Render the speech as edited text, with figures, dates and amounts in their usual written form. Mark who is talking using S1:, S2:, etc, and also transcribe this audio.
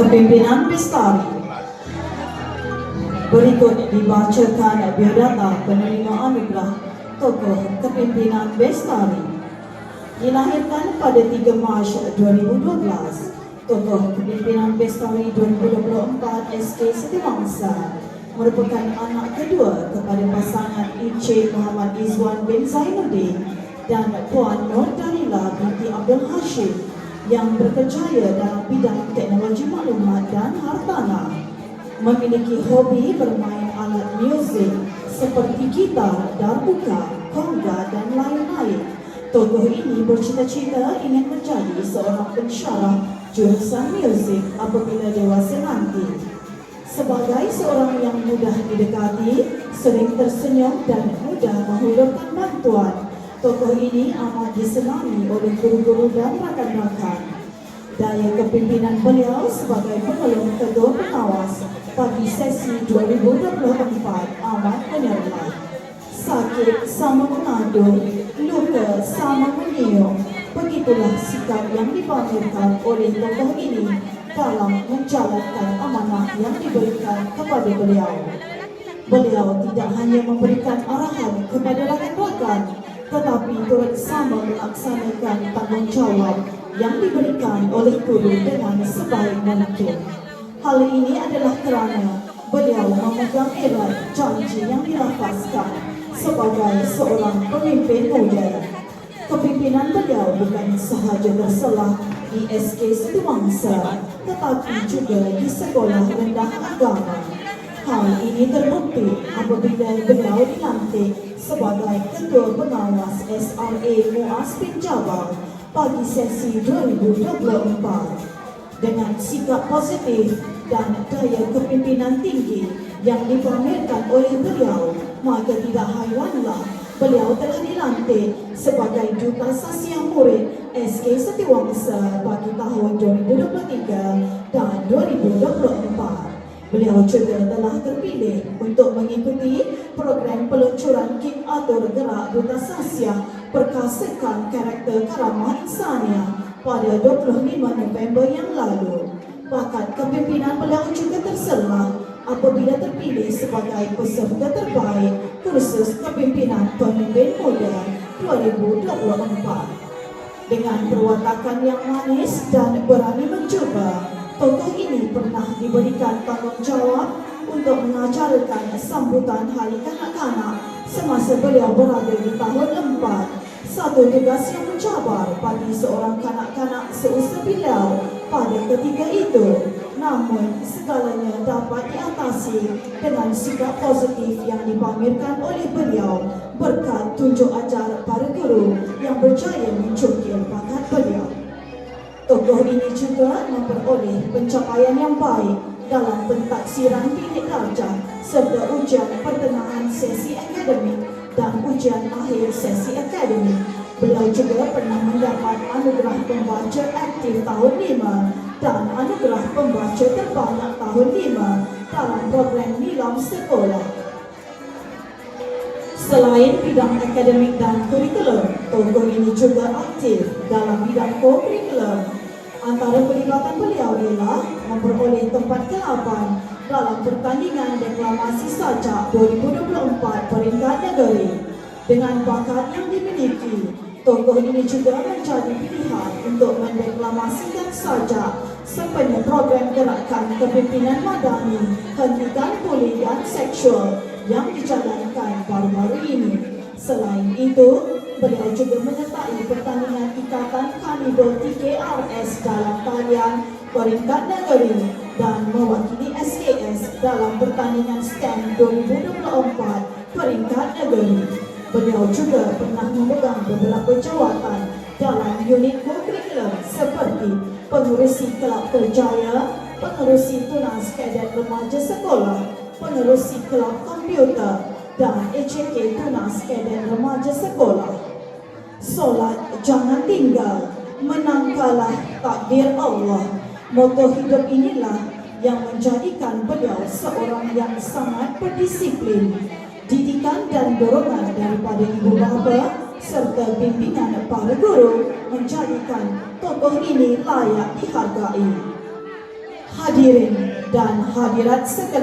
S1: Kepimpinan Bestari. Berikut dibacakan biodata penerima anugerah tokoh Kepimpinan Bestari. Dilahirkan pada 3 Mac 2012, tokoh Kepimpinan Bestari 2024 SK Setiawangsa merupakan anak kedua kepada pasangan Encik Muhammad Izwan bin Zainuddin dan Puan Nur Danila binti Abdul Hashim yang berkerjaya dalam bidang teknologi maklumat dan hartanah. Memiliki hobi bermain alat muzik seperti gitar, darbuka, conga dan lain-lain. Tokoh ini bercita-cita ingin menjadi seorang pensyarah jurusan muzik apabila dewasa nanti. Sebagai seorang yang mudah didekati, sering tersenyum dan mudah menghulurkan bantuan, tokoh ini amat disenangi oleh guru-guru dan rakan-rakan. Daya kepimpinan beliau sebagai pengelung ketua pengawas bagi sesi 2024 amat menyerlah. Sakit sama mengadu, luka sama menyium. Begitulah sikap yang dipamerkan oleh tokoh ini dalam menjalankan amanah yang diberikan kepada beliau. Beliau tidak hanya memberikan arahan kepada rakan-rakan, tetapi turut sama melaksanakan tanggungjawab yang diberikan oleh guru dengan sebaik mungkin. Hal ini adalah kerana beliau memegang erat janji yang dilafazkan sebagai seorang pemimpin muda. Kepimpinan beliau bukan sahaja terselah di SK Setiawangsa, tetapi juga di sekolah rendah agama. Hal ini terbukti apabila beliau dilantik sebagai Ketua Pengawas SRA Muaz bin Jabal bagi sesi 2024. Dengan sikap positif dan daya kepimpinan tinggi yang dipamerkan oleh beliau, maka tidak hairanlah beliau telah dilantik sebagai Duta Sasiah Murid SK Setiawangsa bagi tahun 2023 dan 2024. Beliau juga telah terpilih untuk mengikuti program peluncuran kit atur gerak Duta Sasiah Perkasakan Karakter Karamah Insaniah pada 25 November yang lalu. Bakat kepimpinan beliau juga terselah apabila terpilih sebagai peserta terbaik kursus kepimpinan pemimpin muda 2024. Dengan perwatakan yang manis dan berani mencuba, tokoh ini pernah diberikan tanggungjawab untuk mengajarkan sambutan Hari Kanak-kanak semasa beliau berada di tahun 4. Satu tugas yang mencabar bagi seorang kanak-kanak seusia beliau pada ketika itu. Namun, segalanya dapat diatasi dengan sikap positif yang dipamerkan oleh beliau berkat tunjuk ajar para guru yang berjaya mencukil bakat beliau. Tokoh ini juga memperoleh pencapaian yang baik dalam pentaksiran bilik darjah serta ujian pertengahan sesi akademik dan ujian akhir sesi akademik. Beliau juga pernah mendapat anugerah pembaca aktif tahun 5 dan anugerah pembaca terbanyak tahun 5 dalam program Nilam Sekolah. Selain bidang akademik dan kurikulum, tokoh ini juga aktif dalam bidang co-kurikulum. Antara pelibatan beliau ialah memperoleh tempat ke-8 dalam pertandingan deklamasi sajak 2024 peringkat negeri. Dengan bakat yang dimiliki, tokoh ini juga menjadi pilihan untuk mendeklamasikan sajak sempena program gerakan kepimpinan madani hentikan buli dan seksual yang dijalankan baru-baru ini. Selain itu, beliau juga menyertai pertandingan Ikatan Karnival TKRS dalam talian peringkat negeri dan mewakili SKS dalam pertandingan STEM 2024 peringkat negeri. Beliau juga pernah memegang beberapa jawatan dalam unit kurikulum seperti pengerusi Kelab Kerjaya, pengerusi Tunas Kadet Remaja Sekolah, pengerusi Kelab Komputer dan ECK Tunas Kadet Remaja Sekolah. Solat jangan tinggal, menang kalah takdir Allah. Moto hidup inilah yang menjadikan beliau seorang yang sangat berdisiplin. Didikan dan dorongan daripada ibu bapa serta bimbingan para guru menjadikan tokoh ini layak dihargai. hadirin dan hadirat sekalian.